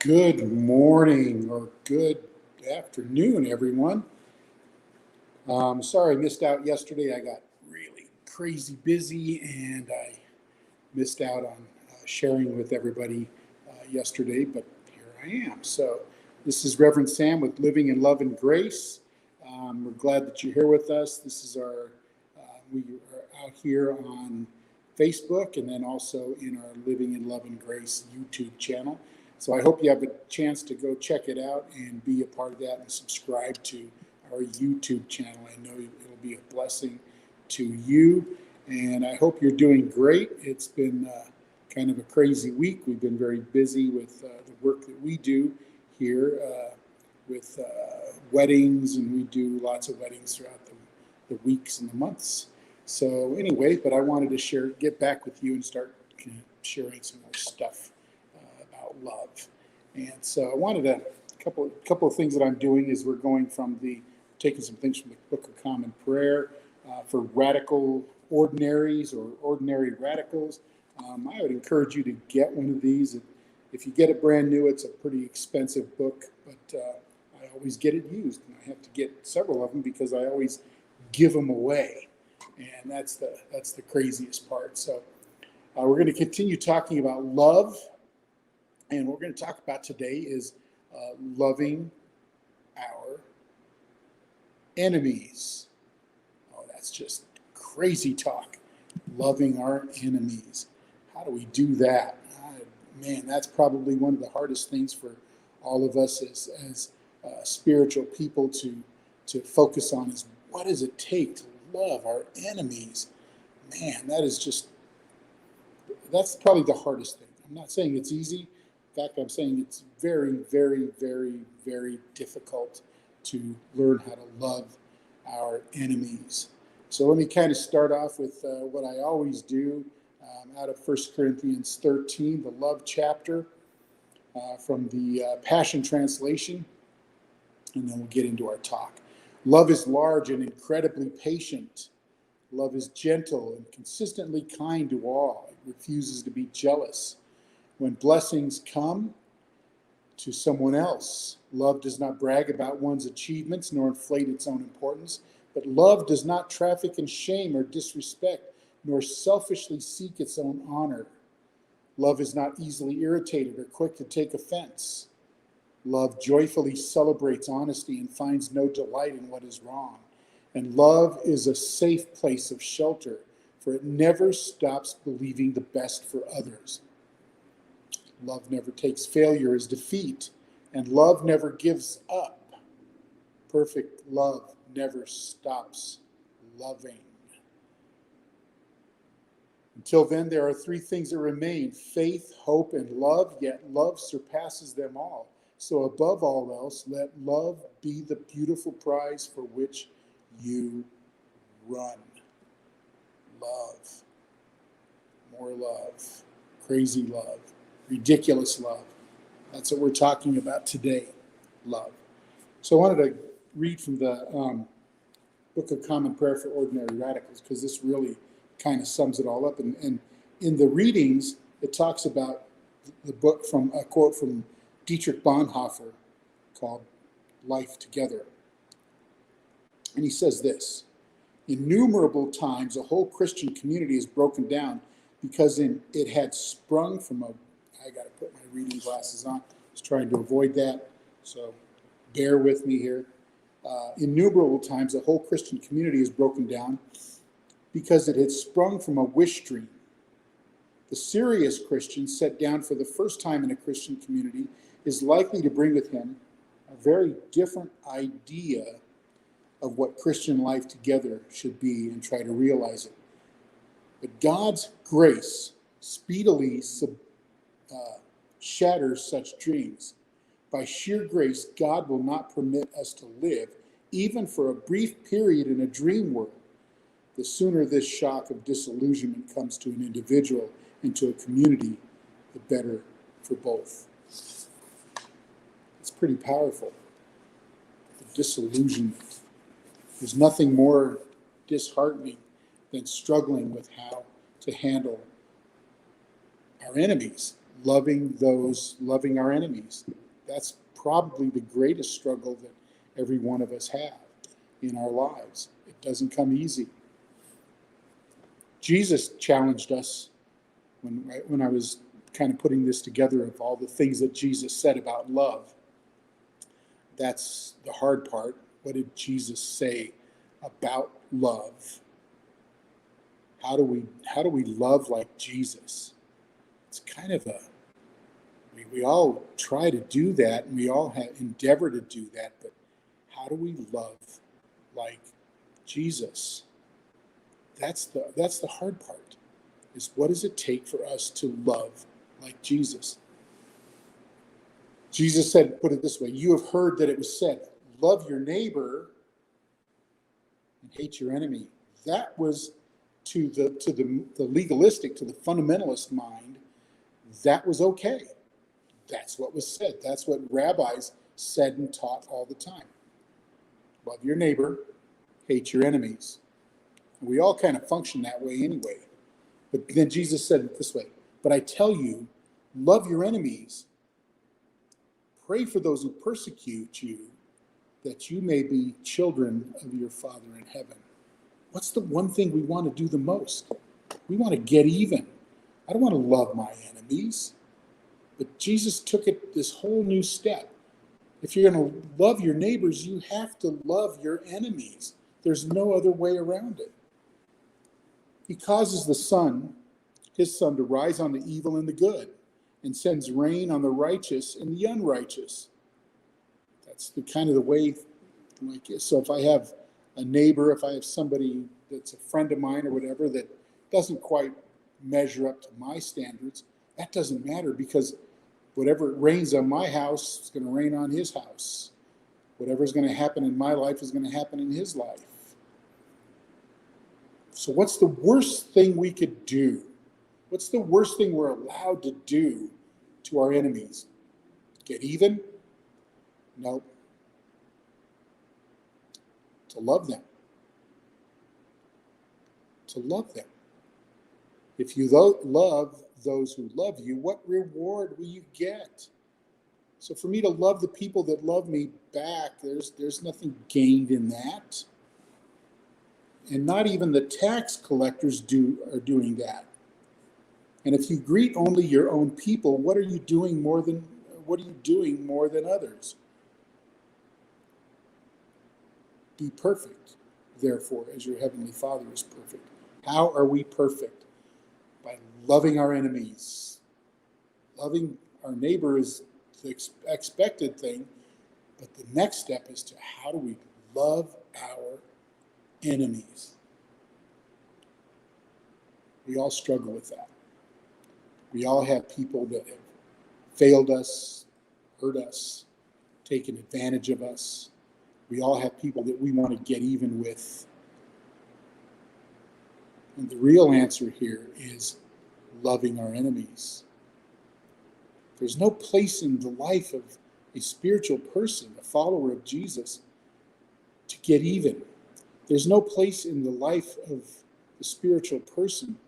Good morning or good afternoon, everyone. Sorry I missed out yesterday. I got really crazy busy and I missed out on sharing with everybody yesterday, but here I am. So, this is Reverend Sam with Living in Love and Grace. We're glad that you're here with us. We are out here on Facebook and then also in our Living in Love and Grace YouTube channel. So I hope you have a chance to go check it out and be a part of that and subscribe to our YouTube channel. I know it'll be a blessing to you, and I hope you're doing great. It's been kind of a crazy week. We've been very busy with the work that we do here with weddings, and we do lots of weddings throughout the weeks and the months. So anyway, but I wanted to get back with you and start sharing some more stuff about love. And so I wanted a couple of things that I'm doing is we're going from taking some things from the Book of Common Prayer for radical ordinaries or ordinary radicals. I would encourage you to get one of these. If you get it brand new, it's a pretty expensive book, but I always get it used. And I have to get several of them because I always give them away. And that's the craziest part. So we're going to continue talking about love. And what we're going to talk about today is loving our enemies. Oh, that's just crazy talk. Loving our enemies. How do we do that? Man, that's probably one of the hardest things for all of us as spiritual people to focus on is what does it take to love our enemies? Man, that's probably the hardest thing. I'm not saying it's easy. In fact, I'm saying it's very, very, very, very difficult to learn how to love our enemies. So let me kind of start off with what I always do out of 1 Corinthians 13, the love chapter from the Passion Translation, and then we'll get into our talk. Love is large and incredibly patient. Love is gentle and consistently kind to all. It refuses to be jealous. When blessings come to someone else, love does not brag about one's achievements nor inflate its own importance, but love does not traffic in shame or disrespect, nor selfishly seek its own honor. Love is not easily irritated or quick to take offense. Love joyfully celebrates honesty and finds no delight in what is wrong. And love is a safe place of shelter, for it never stops believing the best for others. Love never takes failure as defeat, and love never gives up. Perfect love never stops loving. Until then, there are three things that remain: faith, hope, and love, yet love surpasses them all. So above all else, let love be the beautiful prize for which you run. Love. More love. Crazy love. Ridiculous love. That's what we're talking about today. Love. So I wanted to read from the Book of Common Prayer for Ordinary Radicals because this really kind of sums it all up. And in the readings, it talks about the book from a quote from Dietrich Bonhoeffer called Life Together. And he says this: innumerable times a whole Christian community is broken down because it had sprung from I got to put my reading glasses on. I was trying to avoid that, so bear with me here. Innumerable times a whole Christian community is broken down because it had sprung from a wish dream. The serious Christian set down for the first time in a Christian community is likely to bring with him a very different idea of what Christian life together should be and try to realize it. But God's grace speedily shatters such dreams. By sheer grace, God will not permit us to live, even for a brief period in a dream world. The sooner this shock of disillusionment comes to an individual and to a community, the better for both. It's pretty powerful. The disillusionment. There's nothing more disheartening than struggling with how to handle our enemies. loving our enemies. That's probably the greatest struggle that every one of us have in our lives. It doesn't come easy. Jesus challenged us when I was kind of putting this together of all the things that Jesus said about love. That's the hard part. What did Jesus say about love? How do we love like Jesus? It's kind of we all try to do that, and we all endeavor to do that, but how do we love like Jesus? That's the hard part, is what does it take for us to love like Jesus? Jesus said, put it this way, you have heard that it was said, love your neighbor and hate your enemy. That was to the legalistic, to the fundamentalist mind, that was okay. That's what was said. That's what rabbis said and taught all the time. Love your neighbor, hate your enemies. And we all kind of function that way anyway. But then Jesus said it this way, but I tell you, love your enemies, pray for those who persecute you, that you may be children of your Father in heaven. What's the one thing we want to do the most? We want to get even. I don't want to love my enemies. But Jesus took it this whole new step. If you're going to love your neighbors, you have to love your enemies. There's no other way around it. He causes his sun to rise on the evil and the good, and sends rain on the righteous and the unrighteous. That's the kind of the way. So if I have a neighbor, if I have somebody that's a friend of mine or whatever that doesn't quite measure up to my standards, that doesn't matter, because whatever rains on my house is going to rain on his house. Whatever's going to happen in my life is going to happen in his life. So what's the worst thing we could do? What's the worst thing we're allowed to do to our enemies? Get even? No. To love them. To love them. If you love those who love you, what reward will you get? So for me to love the people that love me back, there's nothing gained in that. And not even the tax collectors are doing that. And if you greet only your own people, what are you doing more than others? Be perfect, therefore, as your heavenly Father is perfect. How are we perfect? By loving our enemies. Loving our neighbor is the expected thing, but the next step is to how do we love our enemies? We all struggle with that. We all have people that have failed us, hurt us, taken advantage of us. We all have people that we want to get even with. And the real answer here is loving our enemies. There's no place in the life of a spiritual person, a follower of Jesus, to get even. There's no place in the life of the spiritual person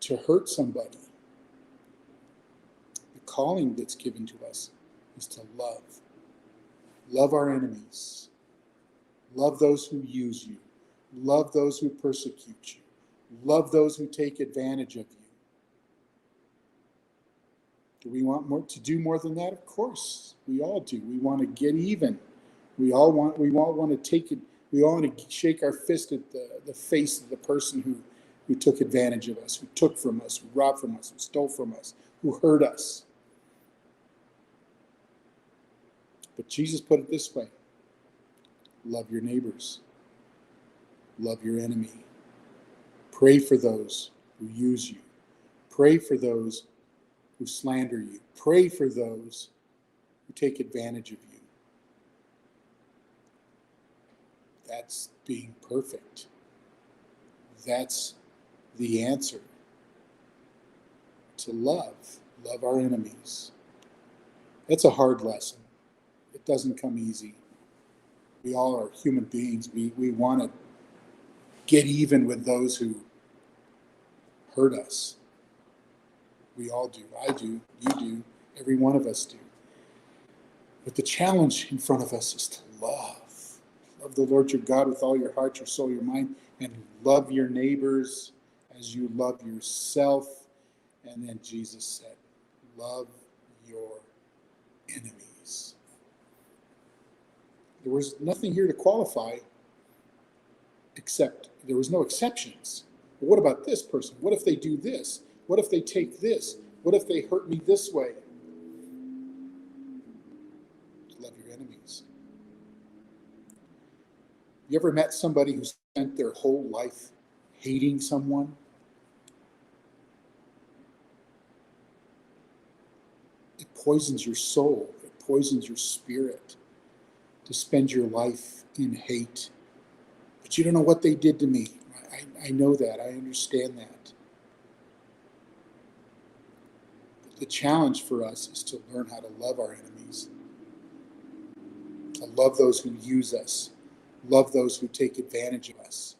to hurt somebody. The calling that's given to us is to love. Love our enemies. Love those who use you. Love those who persecute you. Love those who take advantage of you. Do we want to do more than that? Of course, we all do. We want to get even. We all want to take it. We all want to shake our fist at the face of the person who took advantage of us, who took from us, who robbed from us, who stole from us, who hurt us. But Jesus put it this way: love your neighbors. Love your enemy. Pray for those who use you. Pray for those who slander you. Pray for those who take advantage of you. That's being perfect. That's the answer. To love our enemies. That's a hard lesson. It doesn't come easy. We all are human beings. We want to get even with those who hurt us. We all do. I do. You do. Every one of us do. But the challenge in front of us is to love. Love the Lord your God with all your heart, your soul, your mind, and love your neighbors as you love yourself. And then Jesus said, love your enemies. There was nothing here to qualify except there was no exceptions. But what about this person? What if they do this? What if they take this? What if they hurt me this way? Love your enemies. You ever met somebody who spent their whole life hating someone? It poisons your soul. It poisons your spirit to spend your life in hate. But you don't know what they did to me. I know that. I understand that. But the challenge for us is to learn how to love our enemies, to love those who use us, love those who take advantage of us.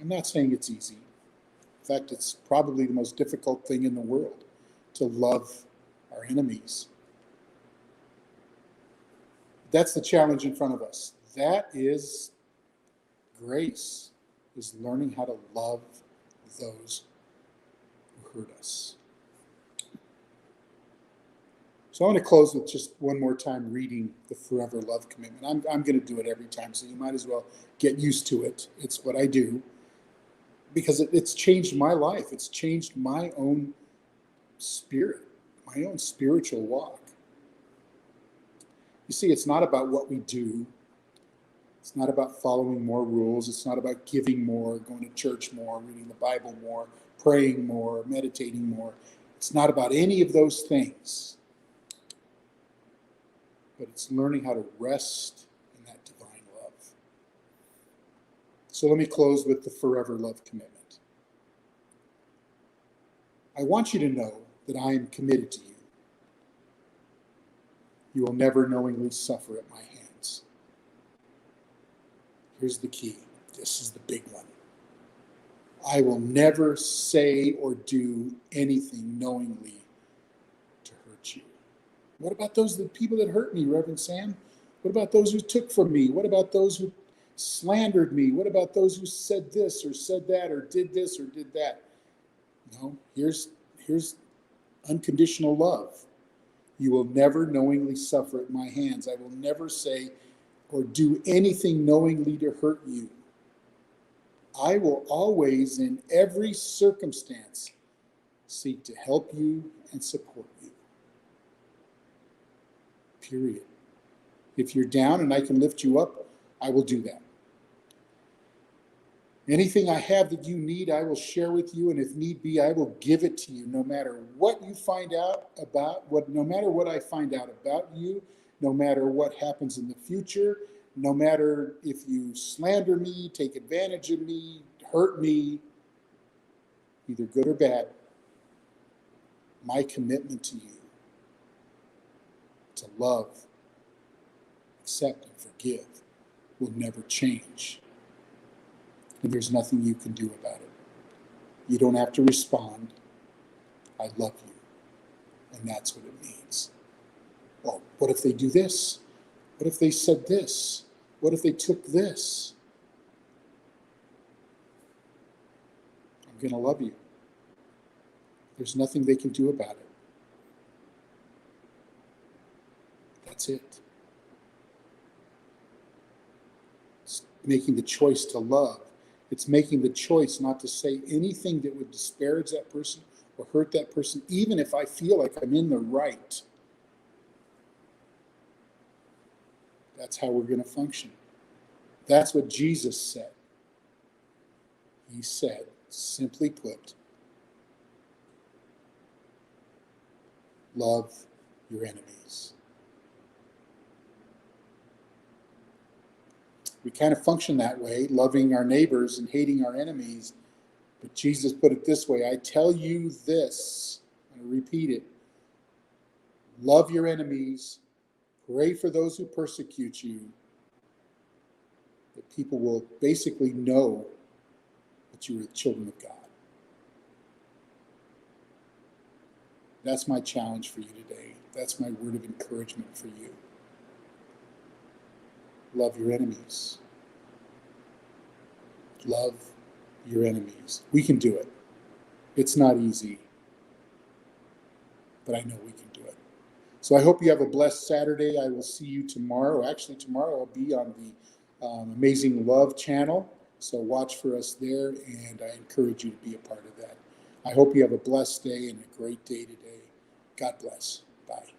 I'm not saying it's easy. In fact, it's probably the most difficult thing in the world to love our enemies. That's the challenge in front of us. That is grace, is learning how to love those who hurt us. So I want to close with just one more time reading the Forever Love Commitment. I'm going to do it every time, so you might as well get used to it. It's what I do because it's changed my life. It's changed my own spirit, my own spiritual walk. You see, it's not about what we do. It's not about following more rules. It's not about giving more, going to church more, reading the Bible more, praying more, meditating more. It's not about any of those things. But it's learning how to rest in that divine love. So let me close with the Forever Love Commitment. I want you to know that I am committed to you. You will never knowingly suffer at my hands. Here's the key. This is the big one. I will never say or do anything knowingly to hurt you. What about the people that hurt me, Reverend Sam? What about those who took from me? What about those who slandered me? What about those who said this or said that or did this or did that? No, here's unconditional love. You will never knowingly suffer at my hands. I will never say or do anything knowingly to hurt you. I will always, in every circumstance, seek to help you and support you. Period. If you're down and I can lift you up, I will do that. Anything I have that you need, I will share with you, and if need be, I will give it to you, no matter what you find out about, no matter what I find out about you, no matter what happens in the future, no matter if you slander me, take advantage of me, hurt me, either good or bad. My commitment to you, to love, accept, and forgive, will never change. And there's nothing you can do about it. You don't have to respond. I love you. And that's what it means. Well, what if they do this? What if they said this? What if they took this? I'm going to love you. There's nothing they can do about it. That's it. It's making the choice to love. It's making the choice not to say anything that would disparage that person or hurt that person, even if I feel like I'm in the right. That's how we're going to function. That's what Jesus said. He said, simply put, love your enemies. We kind of function that way, loving our neighbors and hating our enemies. But Jesus put it this way, I tell you this, I'm going to repeat it. Love your enemies, pray for those who persecute you, that people will basically know that you are the children of God. That's my challenge for you today. That's my word of encouragement for you. Love your enemies. Love your enemies. We can do it. It's not easy, but I know we can do it. So I hope you have a blessed Saturday. I will see you tomorrow. Actually, tomorrow I'll be on the Amazing Love channel. So watch for us there, and I encourage you to be a part of that. I hope you have a blessed day and a great day today. God bless. Bye.